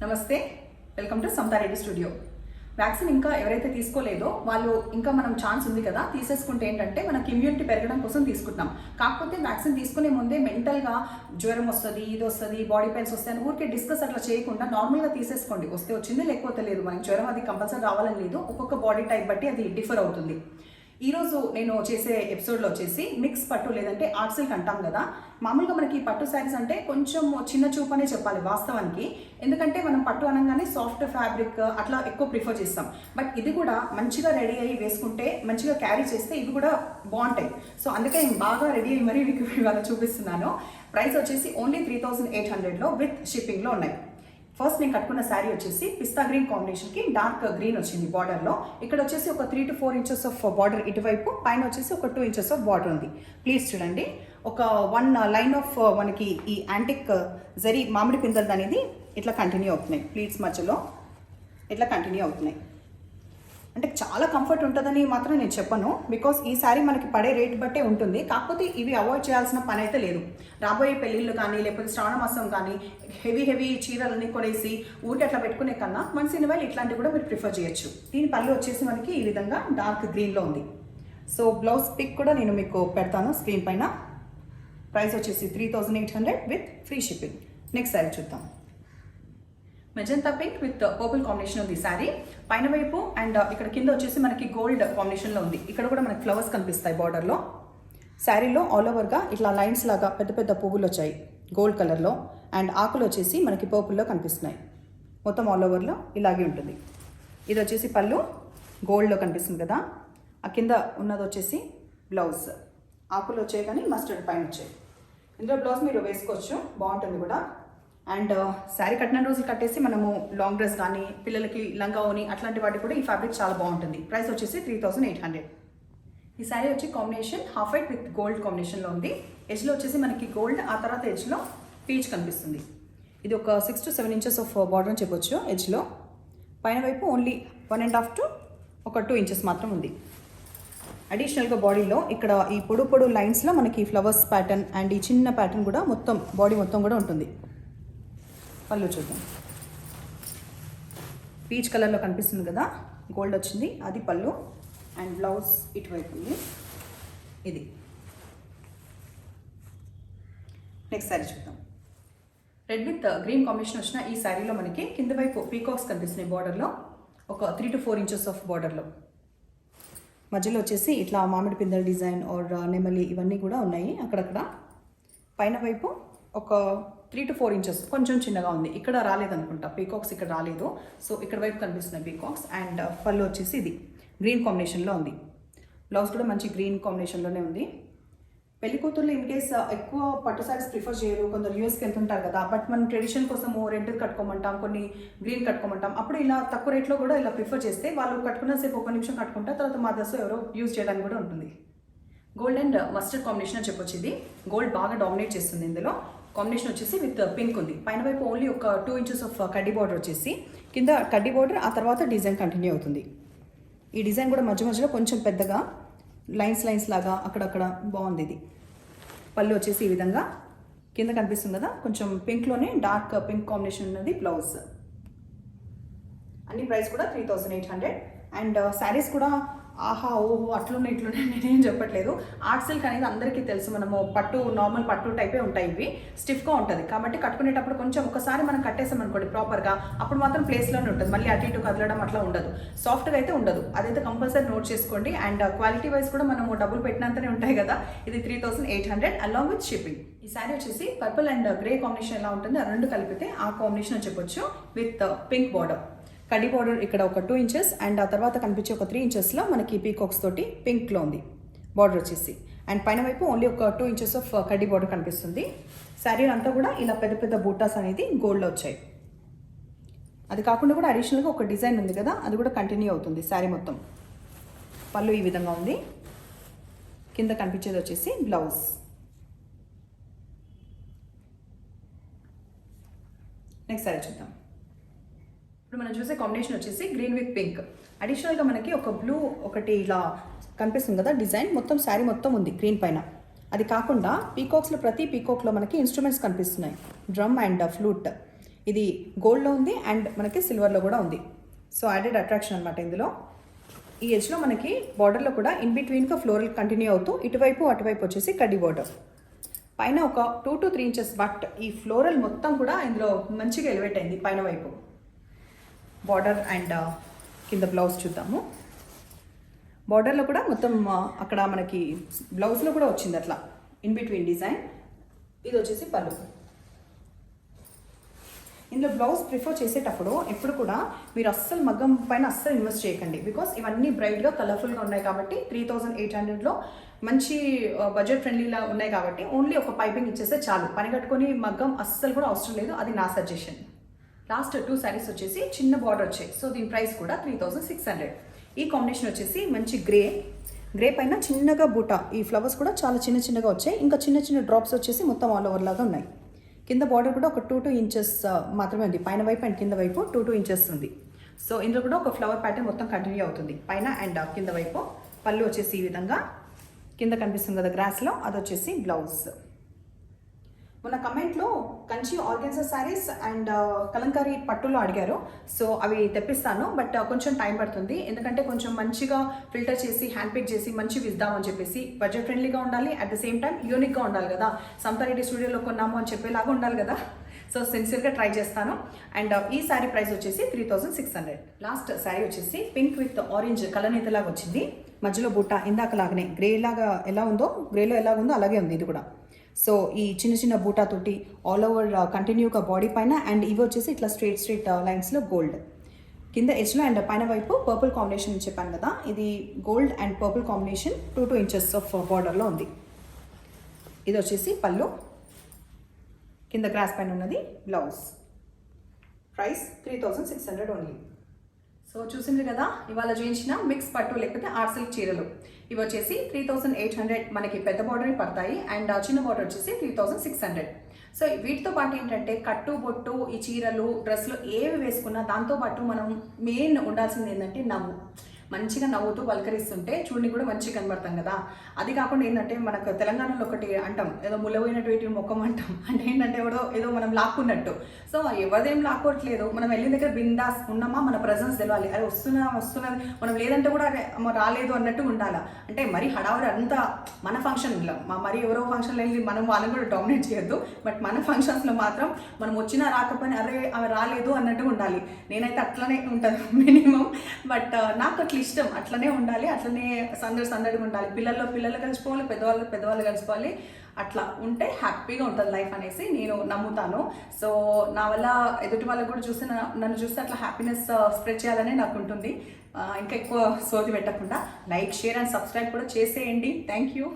నమస్తే, welcome to Samata Reddy studio. Vaccine ఇంకా ఎవరైతే తీసుకోలేదో వాళ్ళు ఇంకా మనం ఛాన్స్ ఉంది కదా తీసేసుకుంటే ఏంటంటే మనకి ఇమ్యూనిటీ పెరగడం కోసం తీసుకుంటున్నాం. కాకపోతే వ్యాక్సిన్ తీసుకునే ముందే మెంటల్గా జ్వరం వస్తుంది, ఇది వస్తుంది, బాడీ పెయిన్స్ వస్తాయని ఊరికే డిస్కస్ అట్లా చేయకుండా నార్మల్గా తీసేసుకోండి. వస్తే వచ్చింది, లేకపోతే లేదు. మనకి జ్వరం అది కంపల్సరీ రావాలని లేదు, ఒక్కొక్క బాడీ టైప్ బట్టి అది డిఫర్ అవుతుంది. ఈరోజు నేను చేసే ఎపిసోడ్లో వచ్చేసి మిక్స్ పట్టు లేదంటే ఆర్ట్ సిల్క్ అంటాం కదా. మామూలుగా మనకి పట్టు శారీస్ అంటే కొంచెం చిన్న చూపు అనే చెప్పాలి వాస్తవానికి. ఎందుకంటే మనం పట్టు అనగానే సాఫ్ట్ ఫ్యాబ్రిక్ అట్లా ఎక్కువ ప్రిఫర్ చేస్తాం. బట్ ఇది కూడా మంచిగా రెడీ అయ్యి వేసుకుంటే, మంచిగా క్యారీ చేస్తే ఇవి కూడా బాగుంటాయి. సో అందుకే నేను బాగా రెడీ అయ్యి మరీ మీకు ఇవాళ చూపిస్తున్నాను. ప్రైస్ వచ్చేసి ఓన్లీ 3800లో విత్ షిప్పింగ్లో ఉన్నాయి. ఫస్ట్ నేను కట్టుకున్న శారీ వచ్చేసి పిస్తా గ్రీన్ కాంబినేషన్కి డార్క్ గ్రీన్ వచ్చింది బార్డర్లో. ఇక్కడ వచ్చేసి ఒక 3 to 4 inches ఆఫ్ బార్డర్ ఇటువైపు, పైన వచ్చేసి ఒక 2 inches ఆఫ్ బార్డర్ ఉంది. ప్లీజ్ చూడండి, ఒక 1 లైన్ ఆఫ్ మనకి ఈ యాంటిక్ జరీ మామిడి పిందెలు అనేది ఇట్లా కంటిన్యూ అవుతున్నాయి. ప్లీట్స్ మధ్యలో ఇట్లా కంటిన్యూ అవుతున్నాయి. అంటే చాలా కంఫర్ట్ ఉంటుందని మాత్రం నేను చెప్పను, బికాస్ ఈ శారీ మనకి పడే రేట్ బట్టే ఉంటుంది. కాకపోతే ఇవి అవాయిడ్ చేయాల్సిన పని అయితే లేదు. రాబోయే పెళ్ళిళ్ళు కానీ లేకపోతే శ్రావణ మాసం కానీ హెవీ చీరలన్నీ కొనేసి ఊరికి అట్లా పెట్టుకునే కన్నా వన్స్ ఇన్ వైల్ ఇట్లాంటివి కూడా మీరు ప్రిఫర్ చేయొచ్చు. దీని పళ్ళు వచ్చేసి మనకి ఈ విధంగా డార్క్ గ్రీన్లో ఉంది. సో బ్లౌజ్ పిక్ కూడా నేను మీకు పెడతాను స్క్రీన్ పైన. ప్రైస్ వచ్చేసి 3800 with free shipping. Next sari చూద్దాం. Magenta pink with purple combination ఉంది శారీ పైన వైపు, అండ్ ఇక్కడ కింద వచ్చేసి మనకి గోల్డ్ కాంబినేషన్లో ఉంది. ఇక్కడ కూడా మనకి ఫ్లవర్స్ కనిపిస్తాయి బార్డర్లో. శారీలో ఆల్ ఓవర్గా ఇట్లా లైన్స్ లాగా పెద్ద పెద్ద పువ్వులు వచ్చాయి గోల్డ్ కలర్లో, అండ్ ఆకులు వచ్చేసి మనకి పర్పుల్లో కనిపిస్తున్నాయి. మొత్తం ఆల్ ఓవర్లో ఇలాగే ఉంటుంది. ఇది వచ్చేసి పళ్ళు గోల్డ్లో కనిపిస్తుంది కదా. ఆ కింద ఉన్నది వచ్చేసి బ్లౌజ్. ఆకులు వచ్చాయి కానీ మస్టర్డ్ పైన వచ్చాయి. ఇందులో బ్లౌజ్ మీరు వేసుకోవచ్చు, బాగుంటుంది కూడా. అండ్ శారీ కట్టిన రోజులు కట్టేసి మనము లాంగ్ డ్రెస్ కానీ పిల్లలకి లంగా ఓని అట్లాంటి వాటి కూడా ఈ ఫ్యాబ్రిక్ చాలా బాగుంటుంది. ప్రైస్ వచ్చేసి 3800. ఈ శారీ వచ్చి combination half white with gold కాంబినేషన్లో ఉంది. ఎడ్జ్లో వచ్చేసి మనకి గోల్డ్, ఆ తర్వాత ఎడ్జ్లో పీచ్ కనిపిస్తుంది. ఇది ఒక 6 to 7 inches ఆఫ్ బార్డర్ అని చెప్పొచ్చు. ఎడ్జ్లో పైన వైపు ఓన్లీ 1.5 to 2 inches మాత్రం ఉంది. అడిషనల్గా బాడీలో ఇక్కడ ఈ పొడు లైన్స్లో మనకి ఫ్లవర్స్ ప్యాటర్న్ అండ్ ఈ చిన్న ప్యాటర్న్ కూడా మొత్తం బాడీ మొత్తం కూడా ఉంటుంది. పళ్ళు చూద్దాం. పీచ్ కలర్లో కనిపిస్తుంది కదా, గోల్డ్ వచ్చింది, అది పళ్ళు. అండ్ బ్లౌజ్ ఇటువైపు ఉంది. ఇది నెక్స్ట్ శారీ చూద్దాం. రెడ్ విత్ గ్రీన్ కాంబినేషన్ వచ్చిన ఈ శారీలో మనకి కింద వైపు పీకాక్స్ కనిపిస్తున్నాయి బార్డర్లో, ఒక 3 to 4 inches ఆఫ్ బార్డర్లో. మధ్యలో వచ్చేసి ఇట్లా మామిడి పిందెల డిజైన్ ఆర్ నెమలి ఇవన్నీ కూడా ఉన్నాయి అక్కడక్కడ. పైన వైపు ఒక 3 to 4 inches కొంచెం చిన్నగా ఉంది. ఇక్కడ రాలేదనుకుంటా పీకాక్స్, ఇక్కడ రాలేదు. సో ఇక్కడ వైపు కనిపిస్తున్నాయి పీకాక్స్. అండ్ పళ్ళు వచ్చేసి ఇది గ్రీన్ కాంబినేషన్లో ఉంది. బ్లౌజ్ కూడా మంచి గ్రీన్ కాంబినేషన్లోనే ఉంది. పెళ్లి కూతుర్లు ఇన్ కేస్ ఎక్కువ పట్టు శారీస్ ప్రిఫర్ చేయరు, కొందరు యూఎస్కి వెళ్తుంటారు కదా. బట్ మనం ట్రెడిషన్ కోసము రెడ్ కట్టుకోమంటాం, కొన్ని గ్రీన్ కట్టుకోమంటాం. అప్పుడు ఇలా తక్కువ రేట్లో కూడా ఇలా ప్రిఫర్ చేస్తే వాళ్ళు కట్టుకున్న సేపు 1 నిమిషం కట్టుకుంటే తర్వాత మదర్స్ ఎవరో యూజ్ చేయడానికి కూడా ఉంటుంది. గోల్డ్ అండ్ మస్టర్డ్ కాంబినేషన్ అని చెప్పొచ్చు. ఇది గోల్డ్ బాగా డామినేట్ చేస్తుంది. ఇందులో కాంబినేషన్ వచ్చేసి విత్ పింక్ ఉంది. పైన వైపు ఓన్లీ ఒక 2 inches ఆఫ్ కడ్డీ బార్డర్ వచ్చేసి, కింద కడ్డీ బార్డర్, ఆ తర్వాత డిజైన్ కంటిన్యూ అవుతుంది. ఈ డిజైన్ కూడా మధ్యలో కొంచెం పెద్దగా లైన్స్ లాగా అక్కడక్కడ బాగుంది. ఇది పళ్ళు వచ్చేసి ఈ విధంగా కింద కనిపిస్తుంది కదా, కొంచెం పింక్లోనే డార్క్ పింక్ కాంబినేషన్ ఉన్నది బ్లౌజ్. అన్ని ప్రైస్ కూడా 3800. అండ్ శారీస్ కూడా ఆహా ఓహో అట్లున్నాయి ఇట్లున్నాయి నేనేం చెప్పట్లేదు. ఆర్ట్ సిల్క్ అనేది అందరికీ తెలుసు. మనము పట్టు నార్మల్ పట్టు టైపే ఉంటాయి. ఇవి స్టిఫ్గా ఉంటుంది కాబట్టి కట్టుకునేటప్పుడు కొంచెం ఒకసారి మనం కట్టేసాం అనుకోండి ప్రాపర్గా, అప్పుడు మాత్రం ప్లేస్లోనే ఉంటుంది. మళ్ళీ అటు ఇటు కదలడం అట్లా ఉండదు. సాఫ్ట్గా అయితే ఉండదు. అదైతే కంపల్సరీ నోట్ చేసుకోండి. అండ్ క్వాలిటీ వైజ్ కూడా మనము డబ్బులు పెట్టినంతనే ఉంటాయి కదా. ఇది 3800 అలాంగ్ విత్ షిప్పింగ్. ఈ శారీ వచ్చేసి పర్పుల్ అండ్ గ్రే కాంబినేషన్ ఎలా ఉంటుంది, ఆ రెండు కలిపితే ఆ కాంబినేషన్ అని చెప్పొచ్చు. విత్ పింక్ బార్డర్, కడ్డీ బార్డర్ ఇక్కడ ఒక 2 inches, అండ్ ఆ తర్వాత కనిపించే ఒక 3 inchesలో మనకి పీకాక్స్ తోటి పింక్లో ఉంది బార్డర్ వచ్చేసి. అండ్ పైన వైపు ఓన్లీ ఒక 2 inches ఆఫ్ కడ్డీ బార్డర్ కనిపిస్తుంది. శారీ అంతా కూడా ఇలా పెద్ద పెద్ద బూటాస్ అనేది గోల్డ్లో వచ్చాయి. అది కాకుండా కూడా అడిషనల్గా ఒక డిజైన్ ఉంది కదా, అది కూడా కంటిన్యూ అవుతుంది శారీ మొత్తం. పళ్ళు ఈ విధంగా ఉంది. కింద కనిపించేది వచ్చేసి బ్లౌజ్. నెక్స్ట్ శారీ చూద్దాం. ఇప్పుడు మనం చూసే కాంబినేషన్ వచ్చేసి గ్రీన్ విత్ పింక్. అడిషనల్గా మనకి ఒక బ్లూ ఒకటి ఇలా కనిపిస్తుంది కదా డిజైన్, మొత్తం శారీ మొత్తం ఉంది గ్రీన్ పైన. అది కాకుండా పీకాక్స్లో ప్రతి పీకాక్లో మనకి ఇన్స్ట్రుమెంట్స్ కనిపిస్తున్నాయి, డ్రమ్ అండ్ ఫ్లూట్. ఇది గోల్డ్లో ఉంది అండ్ మనకి సిల్వర్లో కూడా ఉంది. సో యాడెడ్ అట్రాక్షన్ అనమాట ఇందులో. ఈ ఎడ్జ్లో మనకి బార్డర్లో కూడా ఇన్ బిట్వీన్గా ఫ్లోరల్ కంటిన్యూ అవుతూ ఇటువైపు అటువైపు వచ్చేసి కడ్డీ బార్డర్. పైన ఒక 2 to 3 inches, బట్ ఈ ఫ్లోరల్ మొత్తం కూడా ఇందులో మంచిగా ఎలివేట్ అయింది పైన వైపు. బార్డర్ అండ్ కింద బ్లౌజ్ చూద్దాము. బార్డర్లో కూడా మొత్తం అక్కడ మనకి బ్లౌజ్లో కూడా వచ్చింది అట్లా ఇన్ బిట్వీన్ డిజైన్. ఇది వచ్చేసి పళ్ళు. ఇందులో బ్లౌజ్ ప్రిఫర్ చేసేటప్పుడు ఎప్పుడు కూడా మీరు అస్సలు మగ్గం పైన అస్సలు ఇన్వెస్ట్ చేయకండి, బికాస్ ఇవన్నీ బ్రైట్గా కలర్ఫుల్గా ఉన్నాయి కాబట్టి 3800లో మంచి బడ్జెట్ ఫ్రెండ్లీలా ఉన్నాయి కాబట్టి ఓన్లీ ఒక పైపింగ్ ఇచ్చేస్తే చాలు. పని కట్టుకొని మగ్గం అస్సలు కూడా అవసరం లేదు, అది నా సజెషన్. లాస్ట్ 2 sarees వచ్చేసి చిన్న బార్డర్ వచ్చాయి. సో దీని ప్రైస్ కూడా 3600. ఈ కాంబినేషన్ వచ్చేసి మంచి గ్రే పైన చిన్నగా బూట, ఈ ఫ్లవర్స్ కూడా చాలా చిన్నగా వచ్చాయి. ఇంకా చిన్న డ్రాప్స్ వచ్చేసి మొత్తం ఆల్ ఓవర్ లాగా ఉన్నాయి. కింద బార్డర్ కూడా ఒక 2 inches మాత్రమే ఉంది, పైన వైపు అండ్ కింద వైపు 2 inches ఉంది. సో ఇందులో కూడా ఒక ఫ్లవర్ ప్యాటర్న్ మొత్తం కంటిన్యూ అవుతుంది పైన అండ్ కింద వైపు. పళ్ళు వచ్చేసి ఈ విధంగా కింద కనిపిస్తుంది కదా గ్రాస్లో, అది వచ్చేసి బ్లౌజ్. మొన్న కమెంట్లో కంచి ఆర్గెన్జా శారీస్ అండ్ కలంకారీ పట్టులో అడిగారు. సో అవి తెప్పిస్తాను, బట్ కొంచెం టైం పడుతుంది, ఎందుకంటే కొంచెం మంచిగా ఫిల్టర్ చేసి హ్యాండ్ పిక్ చేసి మంచిగా ఇద్దామని చెప్పేసి. బడ్జెట్ ఫ్రెండ్లీగా ఉండాలి, అట్ ద సేమ్ టైం యూనిక్గా ఉండాలి కదా, సంతారెడ్డి స్టూడియోలో కొన్నాము అని చెప్పేలాగా ఉండాలి కదా. సో సిన్సియర్గా ట్రై చేస్తాను. అండ్ ఈ శారీ ప్రైస్ వచ్చేసి 3600. లాస్ట్ శారీ వచ్చేసి పింక్ విత్ ఆరెంజ్ కలనేతలాగా వచ్చింది, మధ్యలో బూట ఇందాక లాగానే గ్రేలాగా ఎలా ఉందో, గ్రేలో ఎలా ఉందో అలాగే ఉంది ఇది కూడా. సో ఈ చిన్న బూటా తోటి ఆల్ ఓవర్ కంటిన్యూగా బాడీ పైన, అండ్ ఇవి వచ్చేసి ఇట్లా స్ట్రైట్ లైన్స్లో గోల్డ్ కింద ఎడ్జ్లో అండ్ పైన వైపు పర్పుల్ కాంబినేషన్ చెప్పాను కదా, ఇది gold and purple combination 2 inches of బార్డర్లో ఉంది. ఇది వచ్చేసి పళ్ళు, కింద గ్రాస్ పైన ఉన్నది బ్లౌజ్. Price 3600 only. సో చూసింది కదా ఇవాళ చూపించిన మిక్స్ పట్టు లేకపోతే ఆర్ట్ సిల్క్ చీరలు. ఇవి వచ్చేసి 3800 మనకి పెద్ద బార్డర్ పడతాయి, అండ్ చిన్న బార్డర్ వచ్చేసి 3600. సో వీటితో పాటు ఏంటంటే కట్టు బొట్టు ఈ చీరలు డ్రెస్సులు ఏవి వేసుకున్నా దాంతోపాటు మనం మెయిన్ ఉండాల్సింది ఏంటంటే నవ్వు. మంచిగా నవ్వుతూ పలకరిస్తుంటే చూడని కూడా మంచిగా కనబడతాం కదా. అది కాకుండా ఏంటంటే మనకు తెలంగాణలో ఒకటి అంటాం, ఏదో ముల్లపోయినటువంటి ముఖం అంటాం, అంటే ఏంటంటే ఏదో మనం లాక్కున్నట్టు. సో ఎవరిదేం లాక్కోవట్లేదు, మనం వెళ్ళిన దగ్గర బిందాస్ ఉన్నామా, మన ప్రజెన్స్ తెలవాలి. అది వస్తున్నది మనం లేదంటే కూడా అదే రాలేదు అన్నట్టు ఉండాలి. అంటే మరీ హడావుడి అంతా మన ఫంక్షన్లో మరి ఎవరో ఫంక్షన్లో వెళ్ళి మనం వాళ్ళని కూడా డామినేట్ చేయొద్దు, బట్ మన ఫంక్షన్స్లో మాత్రం మనం వచ్చినా రాకపోయినా అరే అవి రాలేదు అన్నట్టు ఉండాలి. నేనైతే అట్లనే ఉంటుంది మినిమం, బట్ నాకు అట్లా ఇష్టం, అట్లనే ఉండాలి, అట్లనే సందడిగా ఉండాలి. పిల్లలు కలిసిపోవాలి, పెద్దవాళ్ళు కలిసిపోవాలి. అట్లా ఉంటే హ్యాపీగా ఉంటుంది లైఫ్ అనేసి నేను నమ్ముతాను. సో నా వల్ల ఎదుటి వాళ్ళకు కూడా చూసి నన్ను చూస్తే అట్లా హ్యాపీనెస్ స్ప్రెడ్ చేయాలని నాకు ఉంటుంది. ఇంకా ఎక్కువ సోది పెట్టకుండా లైక్, షేర్ అండ్ సబ్స్క్రైబ్ కూడా చేసేయండి. Thank you.